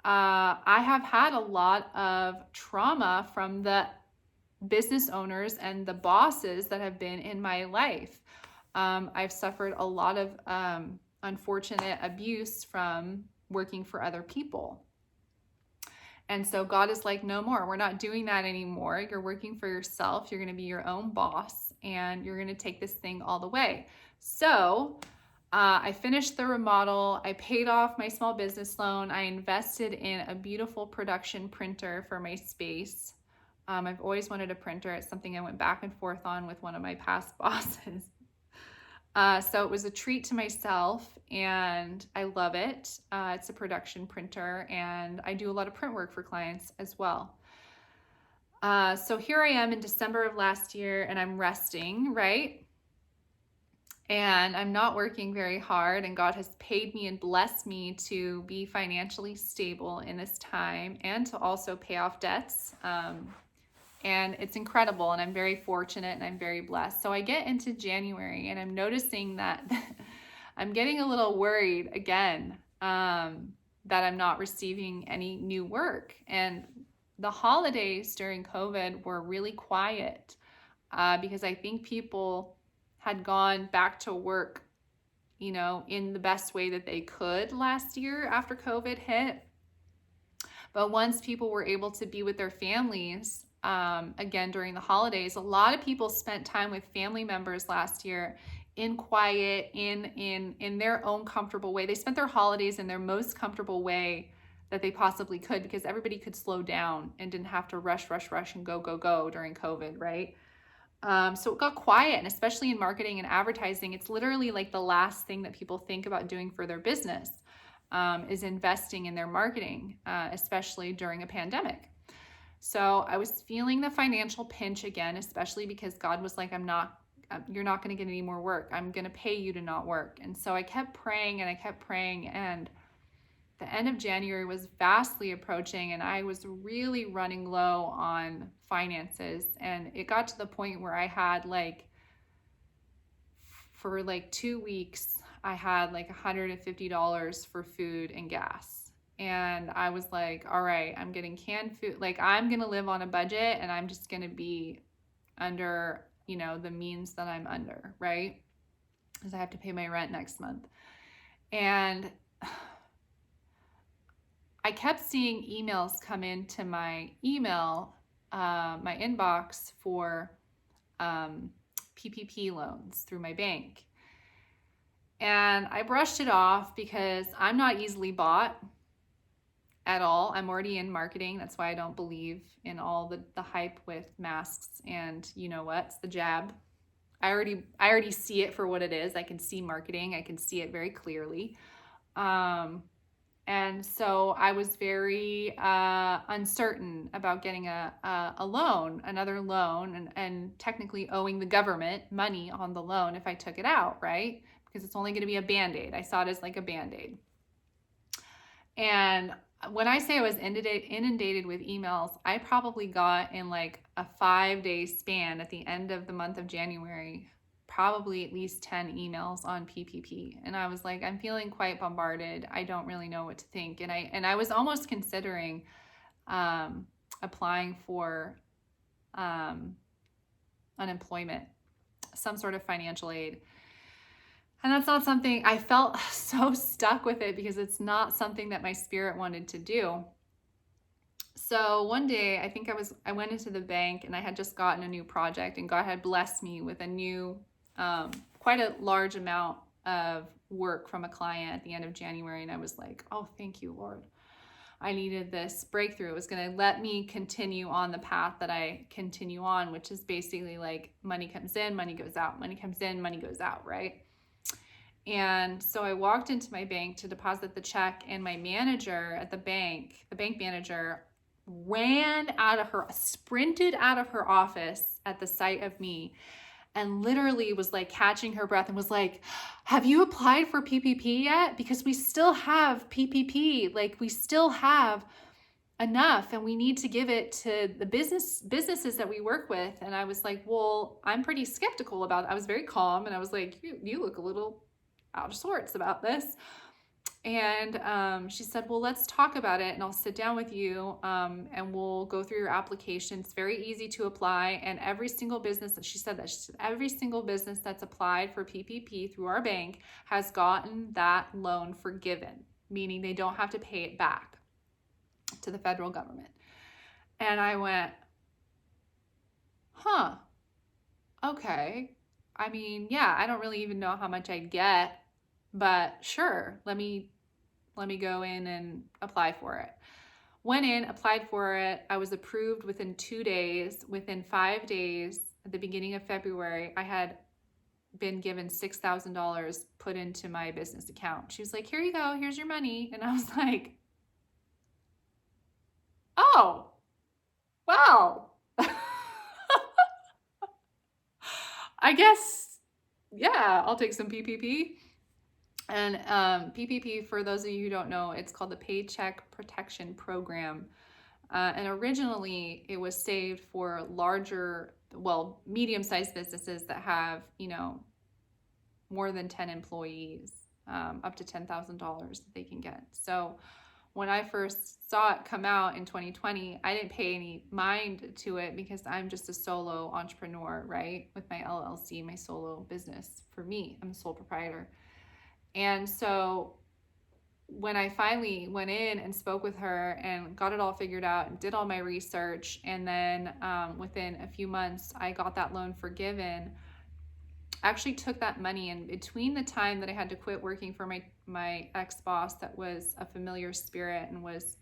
I have had a lot of trauma from the business owners and the bosses that have been in my life. I've suffered a lot of unfortunate abuse from working for other people. And so God is like, no more. We're not doing that anymore. You're working for yourself. You're going to be your own boss, and you're going to take this thing all the way. So I finished the remodel. I paid off my small business loan. I invested in a beautiful production printer for my space. I've always wanted a printer. It's something I went back and forth on with one of my past bosses. So it was a treat to myself, and I love it. It's a production printer, and I do a lot of print work for clients as well. So here I am in December of last year, and I'm resting, right? And I'm not working very hard, and God has paid me and blessed me to be financially stable in this time, and to also pay off debts. And it's incredible, and I'm very fortunate, and I'm very blessed. So I get into January, and I'm noticing that I'm getting a little worried again, that I'm not receiving any new work. And the holidays during COVID were really quiet, because I think people had gone back to work, in the best way that they could last year after COVID hit. But once people were able to be with their families, again during the holidays, a lot of people spent time with family members last year in quiet, in their own comfortable way. They spent their holidays in their most comfortable way that they possibly could, because everybody could slow down and didn't have to rush and go during COVID, right? So it got quiet, and especially in marketing and advertising, it's literally like the last thing that people think about doing for their business, is investing in their marketing, especially during a pandemic. So I was feeling the financial pinch again, especially because God was like, you're not going to get any more work. I'm going to pay you to not work. And so I kept praying, and the end of January was vastly approaching, and I was really running low on finances. And it got to the point where I had like, for like 2 weeks, I had like $150 for food and gas. And I was like, all right, I'm getting canned food. Like, I'm going to live on a budget, and I'm just going to be under, the means that I'm under, right? Because I have to pay my rent next month. And I kept seeing emails come into my my inbox for PPP loans through my bank. And I brushed it off because I'm not easily bought at all. I'm already in marketing. That's why I don't believe in all the hype with masks and it's the jab. I already see it for what it is. I can see marketing. I can see it very clearly. And so I was very uncertain about getting a loan, another loan, and technically owing the government money on the loan if I took it out, right? Because it's only going to be a Band-Aid. I saw it as like a Band-Aid. And when I say I was inundated with emails, I probably got in like a 5-day span at the end of the month of January, probably at least 10 emails on PPP. And I was like, I'm feeling quite bombarded. I don't really know what to think. And I was almost considering applying for unemployment, some sort of financial aid. And that's not something, I felt so stuck with it because it's not something that my spirit wanted to do. So one day, I went into the bank, and I had just gotten a new project, and God had blessed me with a new, quite a large amount of work from a client at the end of January. And I was like, oh, thank you, Lord. I needed this breakthrough. It was going to let me continue on the path that I continue on, which is basically like money comes in, money goes out, money comes in, money goes out, right? And so I walked into my bank to deposit the check, and my manager at the bank manager, sprinted out of her office at the sight of me, and literally was like catching her breath and was like, have you applied for PPP yet? Because we still have PPP, like we still have enough, and we need to give it to the businesses that we work with. And I was like, well, I'm pretty skeptical about it. I was very calm, and I was like, you look a little out of sorts about this. And she said, well, let's talk about it, and I'll sit down with you, and we'll go through your application. It's very easy to apply, and every single business every single business that's applied for PPP through our bank has gotten that loan forgiven, meaning they don't have to pay it back to the federal government. And I went, huh, okay. I mean, yeah, I don't really even know how much I'd get, but sure, let me go in and apply for it. Went in, applied for it. I was approved within 2 days. Within 5 days, at the beginning of February, I had been given $6,000 put into my business account. She was like, here you go, here's your money. And I was like, oh, wow. I guess, yeah, I'll take some PPP. And PPP, for those of you who don't know, it's called the Paycheck Protection Program. And originally, it was saved for medium-sized businesses that have, more than 10 employees, up to $10,000 that they can get. So when I first saw it come out in 2020, I didn't pay any mind to it because I'm just a solo entrepreneur, right? With my LLC, my solo business. For me, I'm a sole proprietor. And so when I finally went in and spoke with her and got it all figured out and did all my research, and then within a few months, I got that loan forgiven. I actually took that money, and between the time that I had to quit working for my ex-boss that was a familiar spirit and was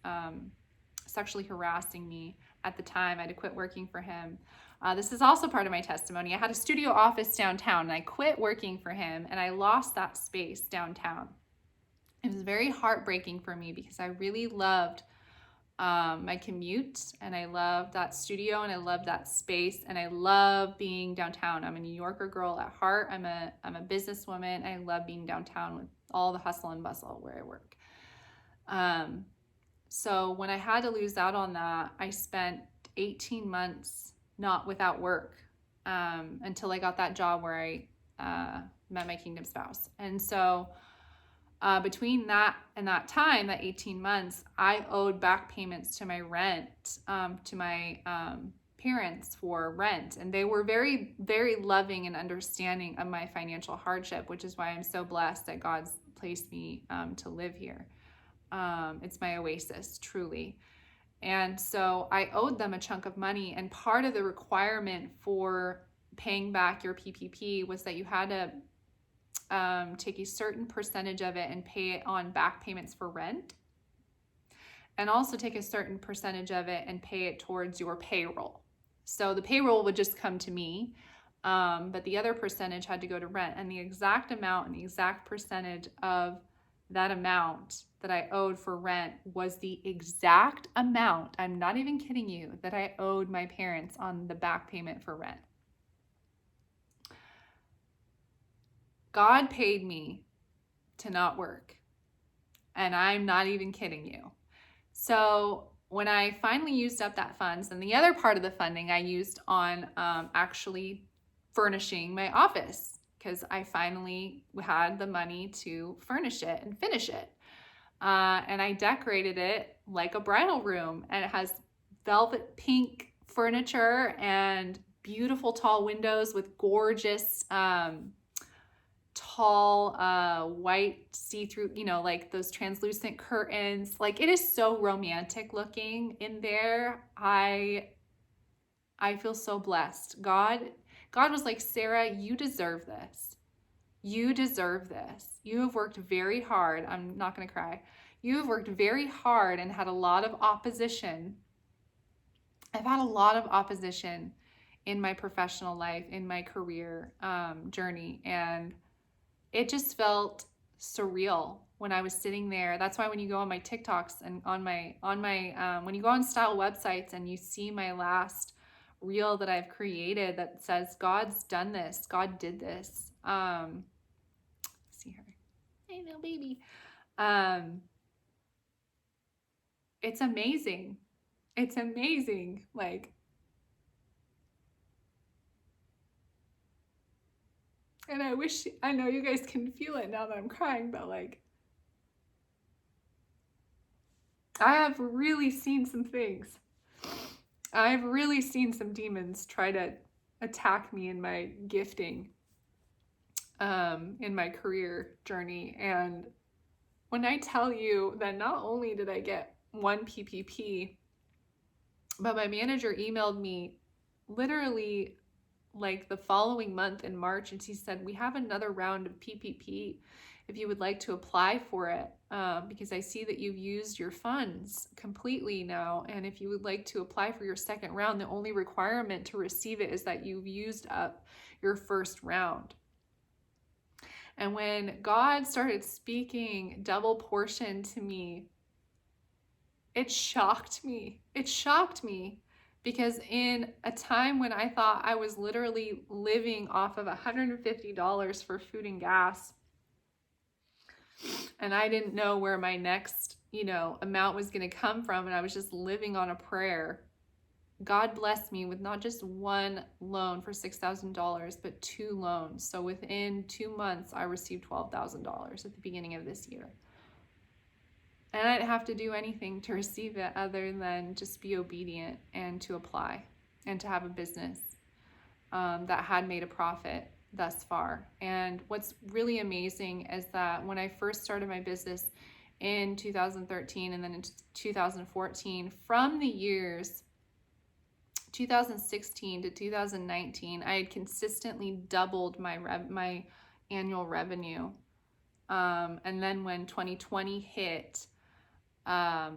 sexually harassing me at the time, I had to quit working for him. This is also part of my testimony. I had a studio office downtown, and I quit working for him, and I lost that space downtown. It was very heartbreaking for me because I really loved my commute, and I loved that studio, and I loved that space, and I love being downtown. I'm a New Yorker girl at heart. I'm a businesswoman. I love being downtown with all the hustle and bustle where I work. So when I had to lose out on that, I spent 18 months not without work, until I got that job where I met my kingdom spouse. And so between that and that time, that 18 months, I owed back payments to my rent, to my parents for rent. And they were very, very loving and understanding of my financial hardship, which is why I'm so blessed that God's placed me to live here. It's my oasis, truly. And so I owed them a chunk of money. And part of the requirement for paying back your PPP was that you had to take a certain percentage of it and pay it on back payments for rent, and also take a certain percentage of it and pay it towards your payroll. So the payroll would just come to me, but the other percentage had to go to rent, and the exact amount and the exact percentage of that amount that I owed for rent was the exact amount, I'm not even kidding you, that I owed my parents on the back payment for rent. God paid me to not work, and I'm not even kidding you. So when I finally used up that funds, and the other part of the funding I used on actually furnishing my office, because I finally had the money to furnish it and finish it. And I decorated it like a bridal room, and it has velvet pink furniture and beautiful tall windows with gorgeous tall white see-through, like those translucent curtains. Like, it is so romantic looking in there. I feel so blessed. God was like, Sarah, you deserve this. You deserve this. You have worked very hard. I'm not going to cry. You have worked very hard and had a lot of opposition. I've had a lot of opposition in my professional life, in my career journey, and it just felt surreal when I was sitting there. That's why when you go on my TikToks and on my when you go on style websites and you see my last reel that I've created that says, God's done this, God did this. See her. Hey, little baby. It's amazing. It's amazing. Like, and I know you guys can feel it now that I'm crying, but like, I have really seen some things. I've really seen some demons try to attack me in my gifting, in my career journey. And when I tell you that not only did I get one PPP, but my manager emailed me literally like the following month in March, and she said, we have another round of PPP if you would like to apply for it, because I see that you've used your funds completely now, and if you would like to apply for your second round, the only requirement to receive it is that you've used up your first round. And when God started speaking double portion to me, it shocked me. It shocked me. Because in a time when I thought I was literally living off of $150 for food and gas, and I didn't know where my next, amount was going to come from, and I was just living on a prayer, God blessed me with not just one loan for $6,000, but 2 loans. So within 2 months, I received $12,000 at the beginning of this year. And I didn't have to do anything to receive it other than just be obedient and to apply and to have a business that had made a profit thus far. And what's really amazing is that when I first started my business in 2013 and then in 2014, from the years 2016 to 2019, I had consistently doubled my annual revenue. And then when 2020 hit, I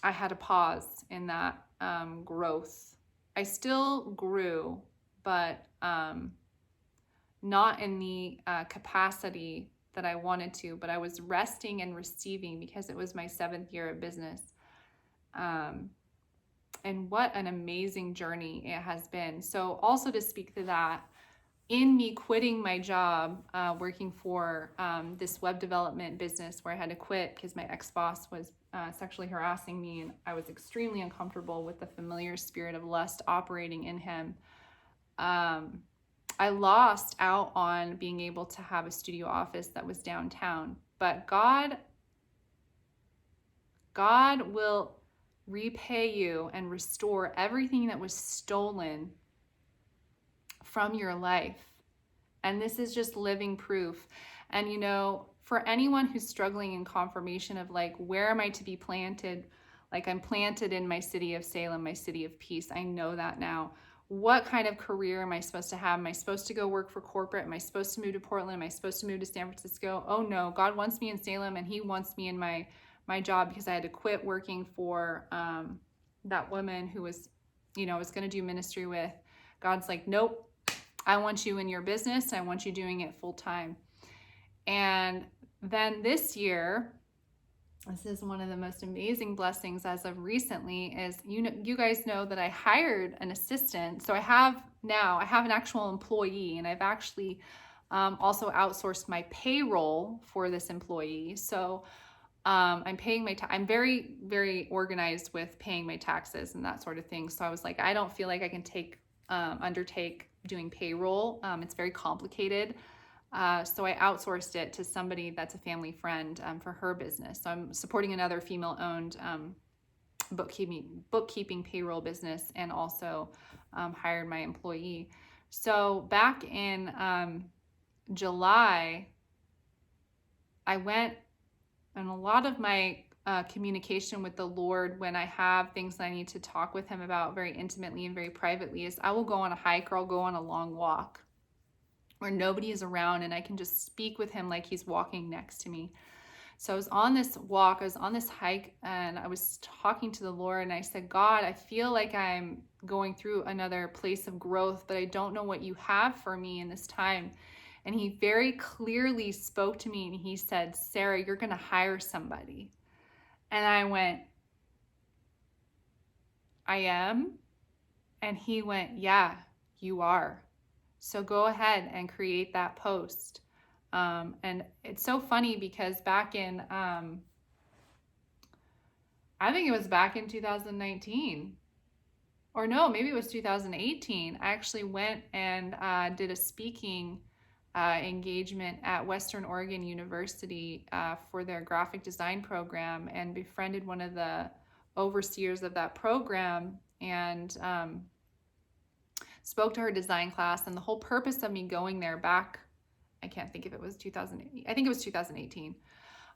had a pause in that growth. I still grew, but not in the capacity that I wanted to, but I was resting and receiving because it was my 7th year of business. And what an amazing journey it has been. So also to speak to that, in me quitting my job, working for this web development business where I had to quit because my ex-boss was sexually harassing me, and I was extremely uncomfortable with the familiar spirit of lust operating in him. I lost out on being able to have a studio office that was downtown, but God will repay you and restore everything that was stolen from your life. And this is just living proof. And for anyone who's struggling in confirmation of like, where am I to be planted? Like, I'm planted in my city of Salem, my city of peace. I know that now. What kind of career am I supposed to have? Am I supposed to go work for corporate? Am I supposed to move to Portland? Am I supposed to move to San Francisco? Oh no, God wants me in Salem, and he wants me in my job, because I had to quit working for that woman who was, was going to do ministry with. God's like, nope, I want you in your business. I want you doing it full time. And then this year, this is one of the most amazing blessings as of recently, is you guys know that I hired an assistant. So I have an actual employee, and I've actually also outsourced my payroll for this employee. So I'm paying I'm very, very organized with paying my taxes and that sort of thing. So I was like, I don't feel like I can undertake doing payroll. It's very complicated. So I outsourced it to somebody that's a family friend for her business. So I'm supporting another female-owned bookkeeping payroll business, and also hired my employee. So back in July, I went, and a lot of my communication with the Lord, when I have things that I need to talk with him about very intimately and very privately, is I will go on a hike or I'll go on a long walk where nobody is around, and I can just speak with him like he's walking next to me. So I was on this walk, I was on this hike, and I was talking to the Lord, and I said, God, I feel like I'm going through another place of growth, but I don't know what you have for me in this time. And he very clearly spoke to me, and he said, Sarah, you're going to hire somebody. And I went, I am? And he went, yeah, you are. So go ahead and create that post. And it's so funny because back in, I think it was back in 2019, or no, maybe it was 2018. I actually went and did a speaking engagement at Western Oregon University for their graphic design program, and befriended one of the overseers of that program, and spoke to her design class. And the whole purpose of me going there back, I can't think if it was 2008, I think it was 2018.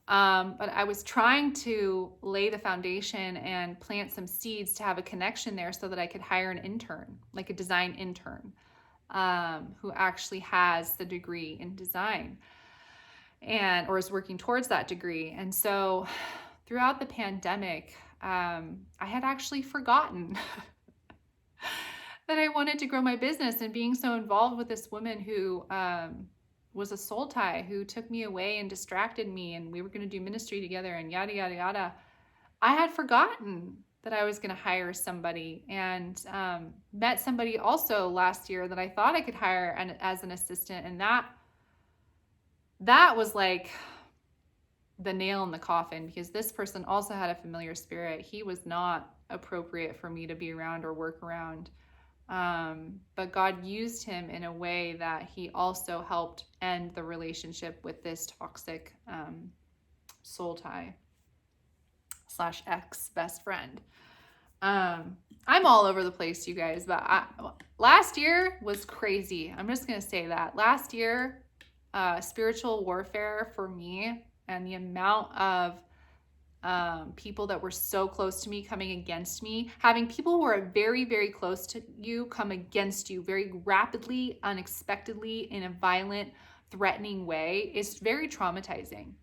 But I was trying to lay the foundation and plant some seeds to have a connection there so that I could hire an intern, like a design intern, who actually has the degree in design or is working towards that degree. And so throughout the pandemic, I had actually forgotten that I wanted to grow my business, and being so involved with this woman who was a soul tie, who took me away and distracted me, and we were going to do ministry together and yada, yada, yada. I had forgotten that I was going to hire somebody, and met somebody also last year that I thought I could hire as an assistant. And that was like the nail in the coffin, because this person also had a familiar spirit. He was not appropriate for me to be around or work around. But God used him in a way that he also helped end the relationship with this toxic soul tie / ex best friend. I'm all over the place, you guys, but last year was crazy. I'm just going to say that. Last year, spiritual warfare for me, and the amount of people that were so close to me coming against me, having people who are very, very close to you come against you very rapidly, unexpectedly, in a violent, threatening way, is very traumatizing.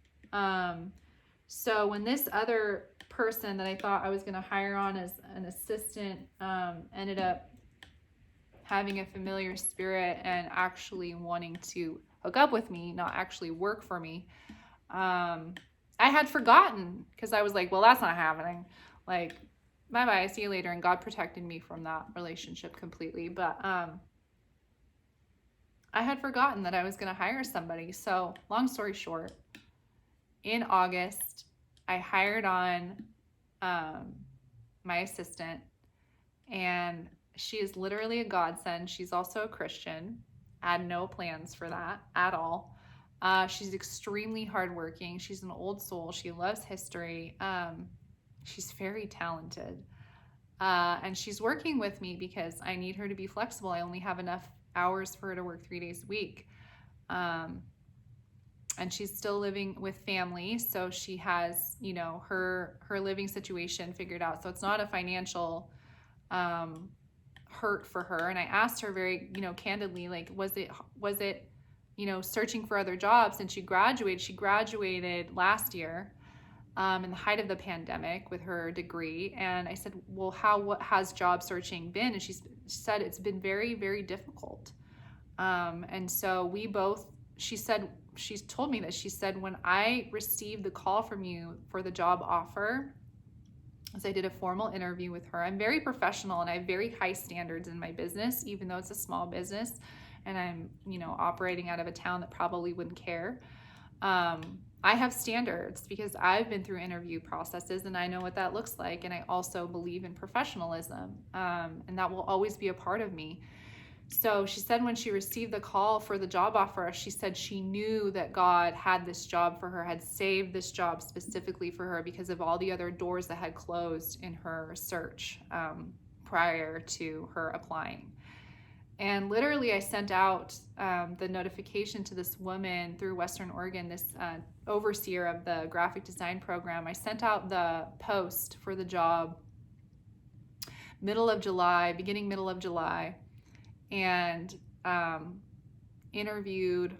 So when this other person that I thought I was going to hire on as an assistant ended up having a familiar spirit and actually wanting to hook up with me, not actually work for me, I had forgotten, because I was like, well, that's not happening. Like, bye-bye, see you later. And God protected me from that relationship completely. But I had forgotten that I was going to hire somebody. So, long story short, in August, I hired on my assistant, and she is literally a godsend. She's also a Christian. I had no plans for that at all. She's extremely hardworking. She's an old soul. She loves history. She's very talented. And she's working with me because I need her to be flexible. I only have enough hours for her to work 3 days a week. And she's still living with family, so she has, her living situation figured out. So it's not a financial hurt for her. And I asked her very, candidly, like, was it, searching for other jobs? And she graduated last year, in the height of the pandemic with her degree. And I said, well, what has job searching been? And she said it's been very, very difficult. And so she's told me that she said, when I received the call from you for the job offer, as I did a formal interview with her, I'm very professional and I have very high standards in my business, even though it's a small business and I'm, operating out of a town that probably wouldn't care. I have standards because I've been through interview processes and I know what that looks like. And I also believe in professionalism, and that will always be a part of me. So she said when she received the call for the job offer, she said she knew that God had this job for her, had saved this job specifically for her because of all the other doors that had closed in her search prior to her applying. And literally I sent out the notification to this woman through Western Oregon, this overseer of the graphic design program. I sent out the post for the job middle of July, and interviewed,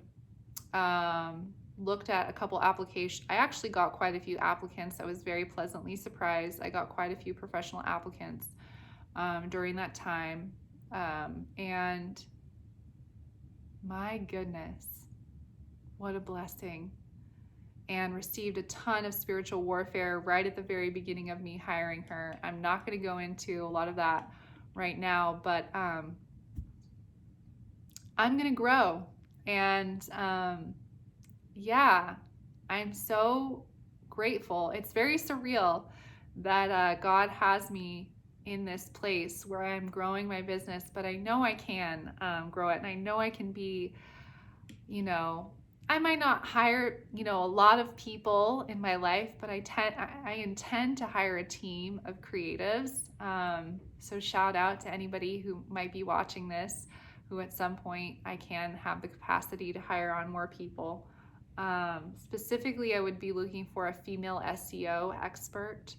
looked at a couple applications. I actually got quite a few applicants. I was very pleasantly surprised. I got quite a few professional applicants during that time. And my goodness, what a blessing. And received a ton of spiritual warfare right at the very beginning of me hiring her. I'm not going to go into a lot of that right now, but I'm going to grow. And yeah, I'm so grateful. It's very surreal that God has me in this place where I'm growing my business, but I know I can grow it. And I know I can be, I might not hire, a lot of people in my life, but I intend to hire a team of creatives. So shout out to anybody who might be watching this, who at some point I can have the capacity to hire on more people. Specifically, I would be looking for a female SEO expert.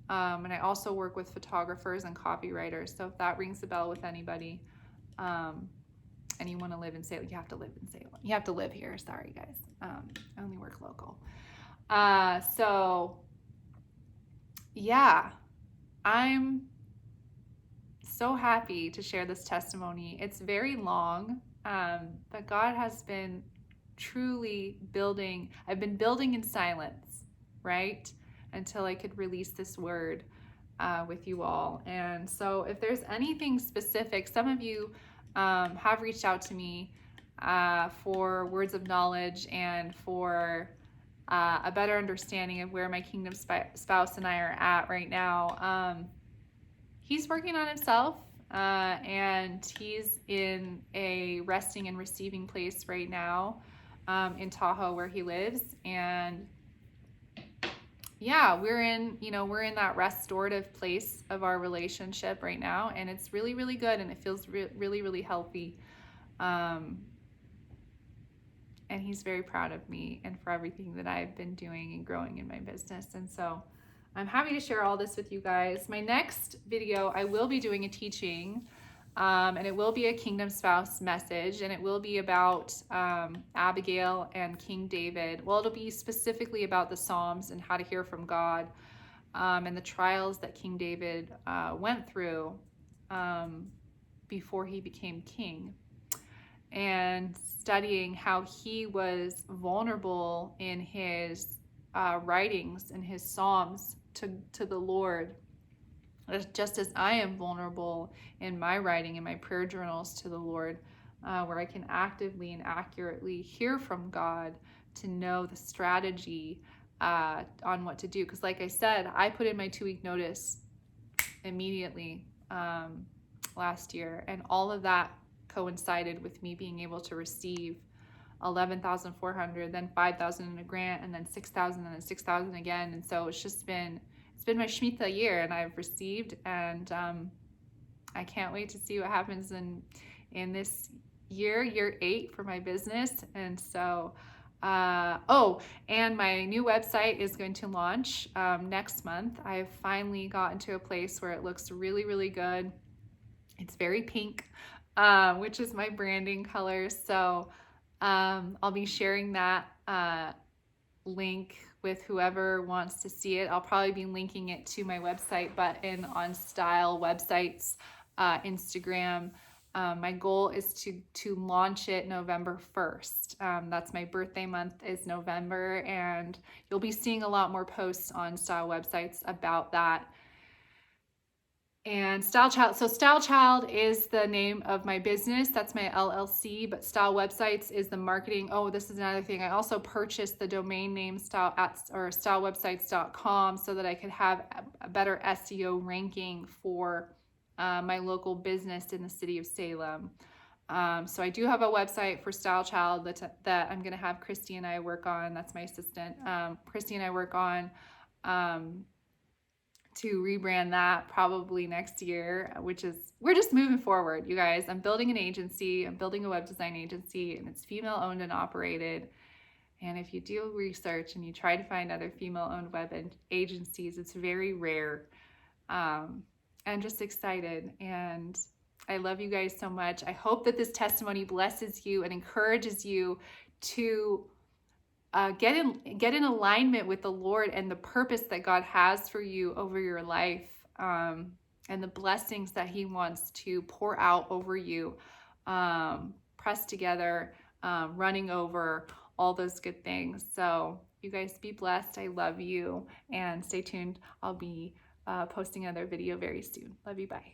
And I also work with photographers and copywriters. So if that rings a bell with anybody, and you want to live in Salem, you have to live in Salem. You have to live here. Sorry, guys. I only work local. So yeah, I'm so happy to share this testimony. It's very long, but God has been truly building. I've been building in silence, right? Until I could release this word with you all. And so if there's anything specific, some of you have reached out to me for words of knowledge and for a better understanding of where my kingdom spouse and I are at right now. He's working on himself, and he's in a resting and receiving place right now in Tahoe where he lives. And yeah, we're in that restorative place of our relationship right now, and it's really, really good, and it feels really, really healthy. And he's very proud of me and for everything that I've been doing and growing in my business. And so I'm happy to share all this with you guys. My next video, I will be doing a teaching, and it will be a kingdom spouse message, and it will be about Abigail and King David. Well, it'll be specifically about the Psalms and how to hear from God, and the trials that King David went through before he became king, and studying how he was vulnerable in his writings and his Psalms to the Lord, just as I am vulnerable in my writing and my prayer journals to the Lord. where I can actively and accurately hear from God to know the strategy on what to do. Because like I said, I put in my 2-week notice immediately last year, and all of that coincided with me being able to receive 11,400, then 5,000 in a grant, and then 6,000, and then 6,000 again. And so it's been my Shmita year, and I've received, and I can't wait to see what happens in this year 8 for my business. And so and my new website is going to launch next month. I've finally gotten to a place where it looks really, really good. It's very pink, which is my branding color. So I'll be sharing that link with whoever wants to see it. I'll probably be linking it to my website button on Style Websites Instagram. My goal is to launch it November 1st. That's my birthday month is November, and you'll be seeing a lot more posts on Style Websites about that. And Style Child, so Style Child is the name of my business. That's my LLC, but Style Websites is the marketing. Oh, this is another thing. I also purchased the domain name stylewebsites.com so that I could have a better SEO ranking for my local business in the city of Salem. So I do have a website for Style Child that I'm going to have Christy and I work on. That's my assistant. Christy and I work on to rebrand that probably next year, we're just moving forward, you guys. I'm building an agency. I'm building a web design agency, and it's female owned and operated. And if you do research and you try to find other female owned web agencies, it's very rare. I'm just excited, and I love you guys so much. I hope that this testimony blesses you and encourages you to get in alignment with the Lord and the purpose that God has for you over your life, and the blessings that He wants to pour out over you, pressed together, running over, all those good things. So you guys be blessed. I love you, and stay tuned. I'll be posting another video very soon. Love you. Bye.